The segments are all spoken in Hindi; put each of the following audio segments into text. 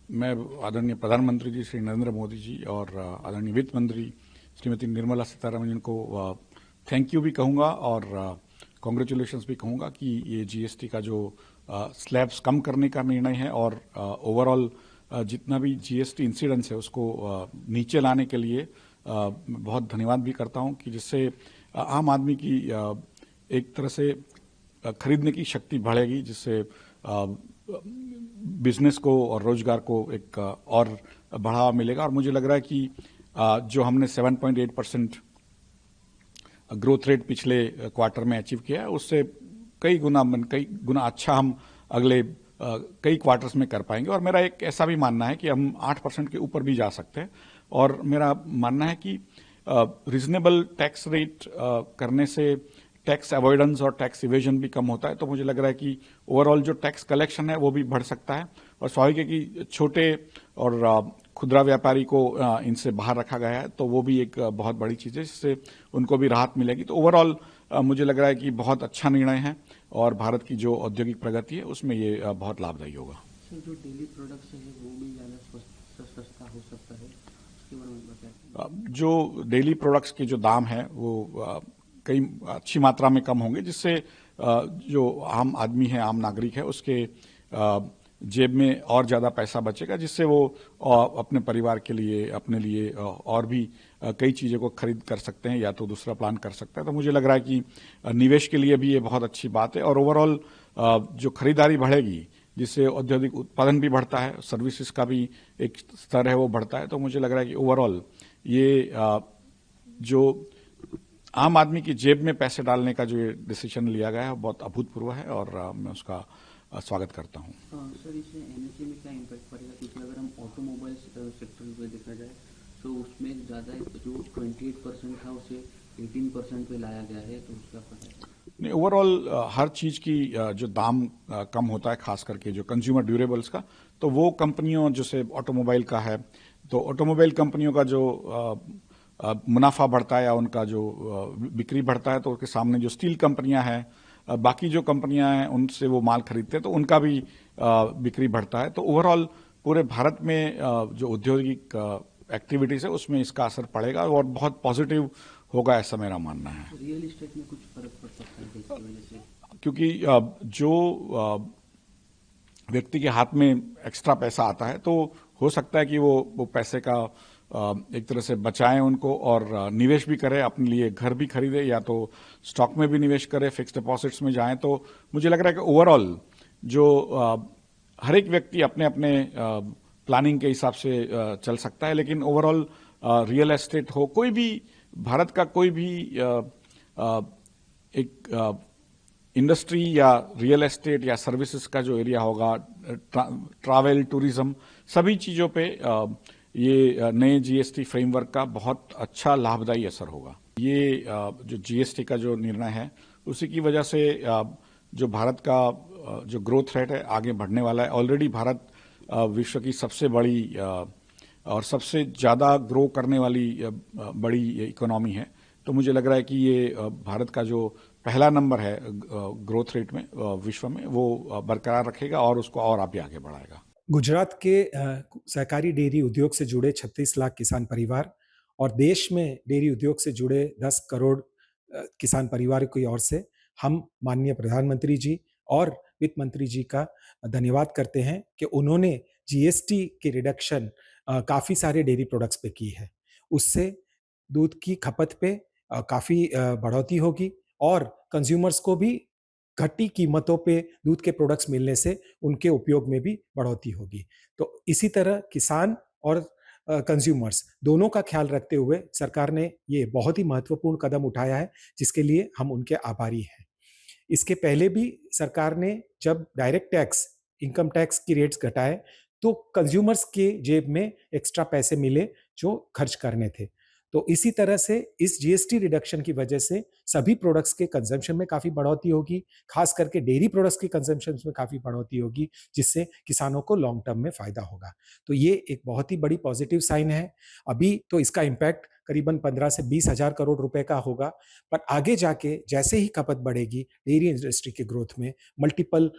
मैं आदरणीय प्रधानमंत्री जी श्री नरेंद्र मोदी जी और आदरणीय वित्त मंत्री श्रीमती निर्मला सीतारमण जी को थैंक यू भी कहूँगा और कॉन्ग्रेचुलेशंस भी कहूँगा कि ये जीएसटी का जो स्लैब्स कम करने का निर्णय है और ओवरऑल जितना भी जीएसटी इंसिडेंस है उसको नीचे लाने के लिए बहुत धन्यवाद भी करता हूँ कि जिससे आम आदमी की एक तरह से खरीदने की शक्ति बढ़ेगी, जिससे बिजनेस को और रोजगार को एक और बढ़ावा मिलेगा। और मुझे लग रहा है कि जो हमने 7.8% ग्रोथ रेट पिछले क्वार्टर में अचीव किया है उससे कई गुना अच्छा हम अगले कई क्वार्टर्स में कर पाएंगे। और मेरा एक ऐसा भी मानना है कि हम 8% के ऊपर भी जा सकते हैं। और मेरा मानना है कि रीजनेबल टैक्स रेट करने से टैक्स अवॉइडेंस और टैक्स इवेजन भी कम होता है। तो मुझे लग रहा है कि ओवरऑल जो टैक्स कलेक्शन है वो भी बढ़ सकता है। और स्वाभाविक है कि छोटे और खुदरा व्यापारी को इनसे बाहर रखा गया है, तो वो भी एक बहुत बड़ी चीज़ है जिससे उनको भी राहत मिलेगी। तो ओवरऑल मुझे लग रहा है कि बहुत अच्छा निर्णय है और भारत की जो औद्योगिक प्रगति है उसमें ये बहुत लाभदायी होगा। सर, जो डेली प्रोडक्ट्स है वो भी ज़्यादा सस्ता हो सकता है, उसके बारे में बताएं। जो डेली प्रोडक्ट्स के जो दाम है वो कई अच्छी मात्रा में कम होंगे, जिससे जो आम आदमी है, आम नागरिक है, उसके जेब में और ज़्यादा पैसा बचेगा, जिससे वो अपने परिवार के लिए, अपने लिए और भी कई चीज़ों को खरीद कर सकते हैं या तो दूसरा प्लान कर सकते हैं। तो मुझे लग रहा है कि निवेश के लिए भी ये बहुत अच्छी बात है। और ओवरऑल जो खरीदारी बढ़ेगी जिससे औद्योगिक उत्पादन भी बढ़ता है, सर्विसेज का भी एक स्तर है वो बढ़ता है। तो मुझे लग रहा है कि ओवरऑल ये जो आम आदमी की जेब में पैसे डालने का जो ये डिसीजन लिया गया है बहुत अभूतपूर्व है और मैं उसका स्वागत करता हूँ। सर, इससे एनएसए में क्या इम्पैक्ट पड़ेगा, क्योंकि अगर हम ऑटोमोबाइल सेक्टर में देखा जाए तो उसमें ज़्यादा जो 28% था उसे 18% पे लाया गया है, तो उसका पता नहीं, ओवरऑल हर चीज़ की जो दाम कम होता है, खास करके जो कंज्यूमर ड्यूरेबल्स का, तो वो कंपनियों जैसे ऑटोमोबाइल का है, तो ऑटोमोबाइल कंपनियों का जो मुनाफा बढ़ता है या उनका जो बिक्री बढ़ता है, तो उसके सामने जो स्टील कंपनियां हैं, बाकी जो कंपनियां हैं उनसे वो माल खरीदते हैं तो उनका भी बिक्री बढ़ता है। तो ओवरऑल पूरे भारत में जो औद्योगिक एक्टिविटीज़ है उसमें इसका असर पड़ेगा और बहुत पॉजिटिव होगा, ऐसा मेरा मानना है। रियल इस्टेट में कुछ फर्क पड़ सकता है इसकी वजह से, क्योंकि जो व्यक्ति के हाथ में एक्स्ट्रा पैसा आता है तो हो सकता है कि वो पैसे का एक तरह से बचाएं उनको और निवेश भी करें, अपने लिए घर भी खरीदे या तो स्टॉक में भी निवेश करें, फिक्स डिपॉजिट्स में जाएं। तो मुझे लग रहा है कि ओवरऑल जो हर एक व्यक्ति अपने अपने प्लानिंग के हिसाब से चल सकता है, लेकिन ओवरऑल रियल एस्टेट हो, कोई भी भारत का कोई भी एक इंडस्ट्री या रियल एस्टेट या सर्विसेज का जो एरिया होगा, ट्रैवल, टूरिज्म, सभी चीज़ों पे ये नए जीएसटी फ्रेमवर्क का बहुत अच्छा लाभदायी असर होगा। ये जो जीएसटी का जो निर्णय है उसी की वजह से जो भारत का जो ग्रोथ रेट है आगे बढ़ने वाला है। ऑलरेडी भारत विश्व की सबसे बड़ी और सबसे ज़्यादा ग्रो करने वाली बड़ी इकोनॉमी है। तो मुझे लग रहा है कि ये भारत का जो पहला नंबर है ग्रोथ रेट में विश्व में, वो बरकरार रखेगा और उसको और आगे बढ़ाएगा। गुजरात के सहकारी डेयरी उद्योग से जुड़े 36 लाख किसान परिवार और देश में डेयरी उद्योग से जुड़े 10 करोड़ किसान परिवारों की ओर से हम माननीय प्रधानमंत्री जी और वित्त मंत्री जी का धन्यवाद करते हैं कि उन्होंने जीएसटी की रिडक्शन काफी सारे डेयरी प्रोडक्ट्स पे की है। उससे दूध की खपत पे काफी बढ़ोतरी होगी और कंज्यूमर्स को भी घटी कीमतों पे दूध के प्रोडक्ट्स मिलने से उनके उपयोग में भी बढ़ोतरी होगी। तो इसी तरह किसान और कंज्यूमर्स दोनों का ख्याल रखते हुए सरकार ने ये बहुत ही महत्वपूर्ण कदम उठाया है, जिसके लिए हम उनके आभारी हैं। इसके पहले भी सरकार ने जब डायरेक्ट टैक्स, इनकम टैक्स की रेट्स घटाए तो कंज्यूमर्स के जेब में एक्स्ट्रा पैसे मिले जो खर्च करने थे। तो इसी तरह से इस जीएसटी रिडक्शन की वजह से सभी प्रोडक्ट्स के कंजम्पशन में काफी बढ़ोतरी होगी, खास करके डेयरी प्रोडक्ट्स के कंजम्पशन में काफी बढ़ोतरी होगी, जिससे किसानों को लॉन्ग टर्म में फायदा होगा। तो ये एक बहुत ही बड़ी पॉजिटिव साइन है। अभी तो इसका इम्पैक्ट करीबन 15 से 20 हजार करोड़ रुपए का होगा, पर आगे जाके जैसे ही खपत बढ़ेगी डेयरी इंडस्ट्री के ग्रोथ में मल्टीपल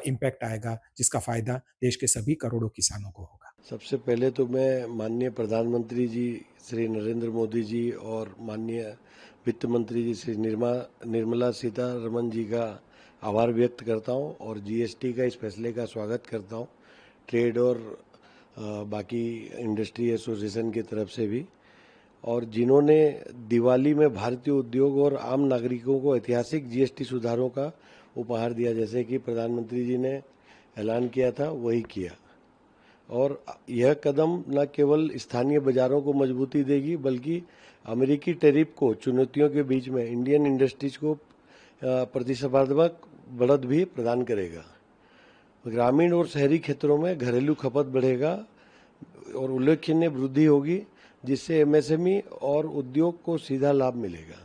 इम्पैक्ट आएगा, जिसका फायदा देश के सभी करोड़ों किसानों को होगा। सबसे पहले तो मैं माननीय प्रधानमंत्री जी श्री नरेंद्र मोदी जी और माननीय वित्त मंत्री जी श्री निर्मला सीतारमण जी का आभार व्यक्त करता हूं और जीएसटी का इस फैसले का स्वागत करता हूं, ट्रेड और बाकी इंडस्ट्री एसोसिएशन की तरफ से भी। और जिन्होंने दिवाली में भारतीय उद्योग और आम नागरिकों को ऐतिहासिक जीएसटी सुधारों का उपहार दिया, जैसे कि प्रधानमंत्री जी ने ऐलान किया था वही किया। और यह कदम न केवल स्थानीय बाजारों को मजबूती देगी बल्कि अमेरिकी टैरिफ को चुनौतियों के बीच में इंडियन इंडस्ट्रीज को प्रतिस्पर्धात्मक बढ़त भी प्रदान करेगा। ग्रामीण और शहरी क्षेत्रों में घरेलू खपत बढ़ेगा और उल्लेखनीय वृद्धि होगी, जिससे एमएसएमई और उद्योग को सीधा लाभ मिलेगा।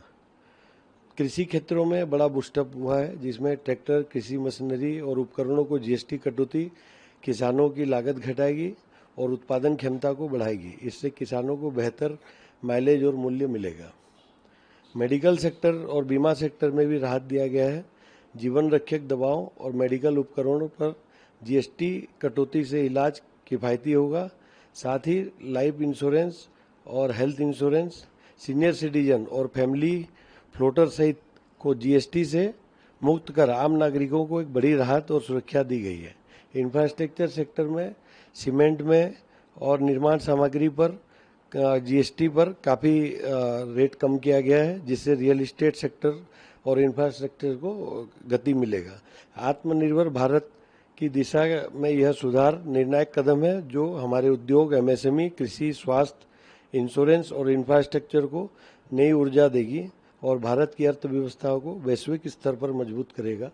कृषि क्षेत्रों में बड़ा बूस्टअप हुआ है, जिसमें ट्रैक्टर, कृषि मशीनरी और उपकरणों को जीएसटी कटौती किसानों की लागत घटाएगी और उत्पादन क्षमता को बढ़ाएगी। इससे किसानों को बेहतर माइलेज और मूल्य मिलेगा। मेडिकल सेक्टर और बीमा सेक्टर में भी राहत दिया गया है। जीवन रक्षक दवाओं और मेडिकल उपकरणों पर जीएसटी कटौती से इलाज किफायती होगा। साथ ही लाइफ इंश्योरेंस और हेल्थ इंश्योरेंस, सीनियर सिटीजन और फैमिली फ्लोटर सहित को जीएसटी से मुक्त कर आम नागरिकों को एक बड़ी राहत और सुरक्षा दी गई है। इंफ्रास्ट्रक्चर सेक्टर में सीमेंट में और निर्माण सामग्री पर जीएसटी पर काफ़ी रेट कम किया गया है, जिससे रियल एस्टेट सेक्टर और इंफ्रास्ट्रक्चर को गति मिलेगा। आत्मनिर्भर भारत की दिशा में यह सुधार निर्णायक कदम है, जो हमारे उद्योग, एमएसएमई, कृषि, स्वास्थ्य, इंश्योरेंस और इंफ्रास्ट्रक्चर को नई ऊर्जा देगी और भारत की अर्थव्यवस्था को वैश्विक स्तर पर मजबूत करेगा।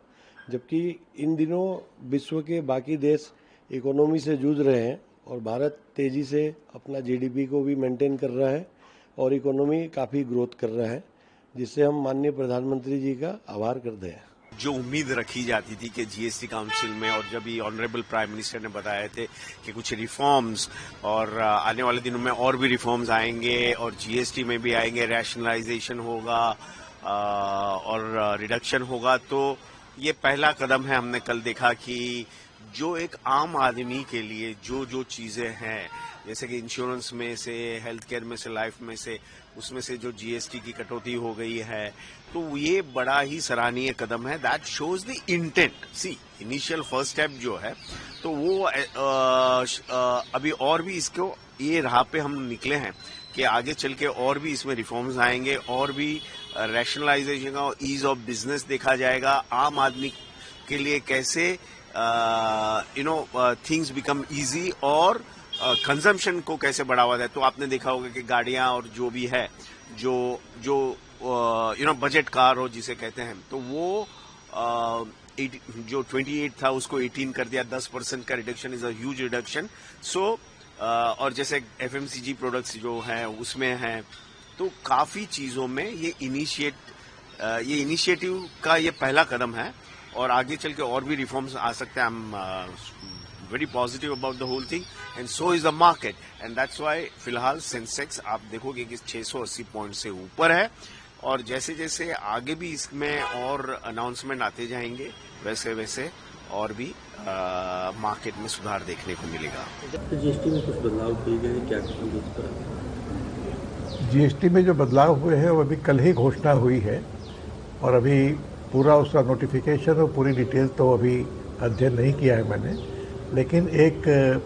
जबकि इन दिनों विश्व के बाकी देश इकोनॉमी से जूझ रहे हैं और भारत तेजी से अपना जीडीपी को भी मेंटेन कर रहा है और इकोनॉमी काफ़ी ग्रोथ कर रहा है, जिससे हम माननीय प्रधानमंत्री जी का आभार करते हैं। जो उम्मीद रखी जाती थी कि जीएसटी काउंसिल में, और जब ये ऑनरेबल प्राइम मिनिस्टर ने बताए थे कि कुछ रिफॉर्म्स और आने वाले दिनों में और भी रिफॉर्म्स आएंगे और जीएसटी में भी आएंगे, रैशनलाइजेशन होगा और रिडक्शन होगा, तो ये पहला कदम है। हमने कल देखा कि जो एक आम आदमी के लिए जो जो चीजें हैं, जैसे कि इंश्योरेंस में से, हेल्थ केयर में से, लाइफ में से, उसमें से जो जीएसटी की कटौती हो गई है, तो ये बड़ा ही सराहनीय कदम है। That shows the intent. See, initial first step जो है, तो वो अभी और भी इसको ये राह पे हम निकले हैं कि आगे चल के और भी इसमें रिफॉर्म्स आएंगे और भी रैशनलाइजेशन और ईज ऑफ बिजनेस देखा जाएगा। आम आदमी के लिए कैसे थिंग्स बिकम इजी और कंजम्पशन को कैसे बढ़ावा दें। तो आपने देखा होगा कि गाड़ियां और जो भी है, जो बजट कार हो जिसे कहते हैं, तो वो जो 28 था उसको 18 कर दिया। 10% का reduction is a huge reduction. So और जैसे एफएमसीजी प्रोडक्ट्स जो हैं उसमें हैं, तो काफी चीजों में ये इनिशिएटिव का ये पहला कदम है और आगे चल के और भी रिफॉर्म्स आ सकते हैं। I am very positive about the whole thing and so is the market and that's why फिलहाल सेंसेक्स आप देखोगे कि 680 पॉइंट से ऊपर है और जैसे जैसे आगे भी इसमें और अनाउंसमेंट आते जाएंगे वैसे वैसे और भी मार्केट में सुधार देखने को मिलेगा। जीएसटी में कुछ बदलाव किए गए हैं क्या? जीएसटी में जो बदलाव हुए हैं वो अभी कल ही घोषणा हुई है और अभी पूरा उसका नोटिफिकेशन और पूरी डिटेल तो अभी अध्ययन नहीं किया है मैंने, लेकिन एक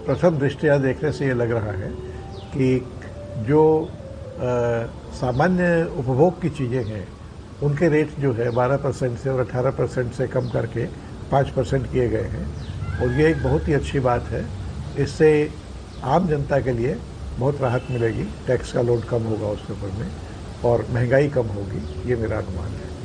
प्रथम दृष्टया देखने से ये लग रहा है कि जो सामान्य उपभोग की चीज़ें हैं उनके रेट जो है 12% से और 18% से कम करके 5% किए गए हैं और ये एक बहुत ही अच्छी बात है। इससे आम जनता के लिए बहुत राहत मिलेगी, टैक्स का लोड कम होगा उसके ऊपर में और महंगाई कम होगी, ये मेरा अनुमान है।